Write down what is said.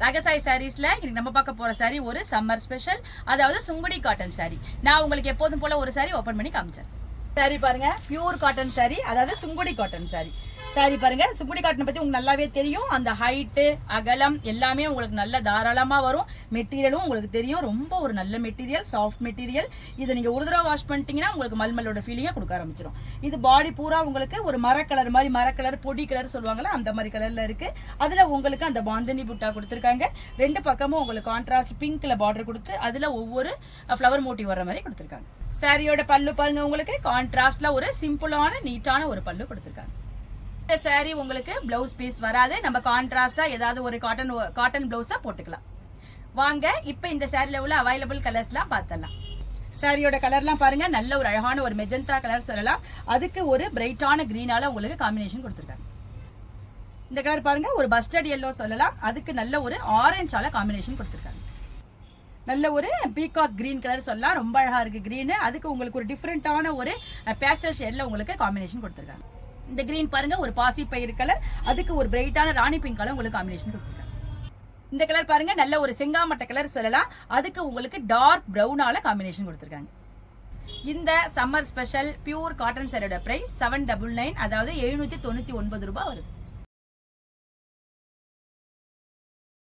ரகசாய் சாரீஸ்ல இன்னைக்கு நம்ம பார்க்க போற சாரி ஒரு சம்மர் ஸ்பெஷல், அதாவது சுங்குடி காட்டன் சாரி. நான் உங்களுக்கு எப்போதும் போல ஒரு சாரி ஓபன் பண்ணி காமிச்சேன். சாரி பாருங்க, பியூர் காட்டன் சாரி, அதாவது சுங்குடி காட்டன் சாரி. சாரி பாருங்க, சுங்குடி காட்டன் பத்தி உங்களுக்கு நல்லாவே தெரியும். அந்த ஹைட்டு அகலம் எல்லாமே உங்களுக்கு நல்ல தாராளமா வரும். மெட்டீரியலும் உங்களுக்கு தெரியும், ரொம்ப ஒரு நல்ல மெட்டீரியல், சாஃப்ட் மெட்டீரியல். இதை நீங்க ஒரு தடவை வாஷ் பண்ணிட்டீங்கன்னா உங்களுக்கு மல்மலோட ஃபீலிங்கை கொடுக்க ஆரம்பிச்சிடும். இது பாடி பூரா உங்களுக்கு ஒரு மரக்கலர் மாதிரி, மரக்கலர் பொடி கலர் சொல்லுவாங்கல்ல, அந்த மாதிரி கலர்ல இருக்கு. அதுல உங்களுக்கு அந்த பாந்தனி புட்டா கொடுத்துருக்காங்க. ரெண்டு பக்கமும் உங்களுக்கு கான்ட்ராஸ்ட் பிங்க்ல பார்டர் கொடுத்து அதுல ஒவ்வொரு ஃப்ளவர் மோட்டிவ் வர்ற மாதிரி கொடுத்துருக்காங்க. சாரியோட பல்லு பாருங்க, உங்களுக்கு கான்ட்ராஸ்ட்ல ஒரு சிம்பிளான நீட்டான ஒரு பல்லு கொடுத்துருக்காங்க. இந்த சாரி உங்களுக்கு பிளவுஸ் பீஸ் வராது, நம்ம கான்ட்ராஸ்டா ஏதாவது ஒரு காட்டன் பிளவுஸா போட்டுக்கலாம். வாங்க இப்ப இந்த சாரில உள்ள அவைலபிள் கலர்ஸ்லாம் பார்த்தலாம். சாரியோட கலர்லாம் பாருங்க, நல்ல ஒரு அழகான ஒரு மெஜந்தா கலர் சொல்லலாம். அதுக்கு ஒரு பிரைட்டான கிரீனால உங்களுக்கு காம்பினேஷன் கொடுத்துருக்காங்க. இந்த கலர் பாருங்க, ஒரு பஸ்டர்ட் எல்லோ சொல்லலாம். அதுக்கு நல்ல ஒரு ஆரஞ்சால காம்பினேஷன் கொடுத்துருக்காங்க. நல்ல ஒரு பீகாக் கிரீன் கலர் சொல்லலாம், ரொம்ப அழகா இருக்கு கிரீன். அதுக்கு உங்களுக்கு ஒரு டிஃப்ரெண்டான ஒரு பேஸ்டல் ஷேட்ல உங்களுக்கு காம்பினேஷன் கொடுத்துருக்காங்க. இந்த கிரீன் பாருங்க, ஒரு பாசி பயிர் கலர். அதுக்கு ஒரு பிரைட்டான ராணி பிங்க் கலர் உங்களுக்கு காம்பினேஷன் கொடுத்துருக்காங்க. இந்த கலர் பாருங்க, நல்ல ஒரு செங்காமட்டை கலர் சொல்லலாம். அதுக்கு உங்களுக்கு டார்க் பிரவுனால காம்பினேஷன் கொடுத்துருக்காங்க. இந்த சம்மர் ஸ்பெஷல் பியூர் காட்டன் சாரியோட பிரைஸ் 799, அதாவது 799 ரூபாய் வருது.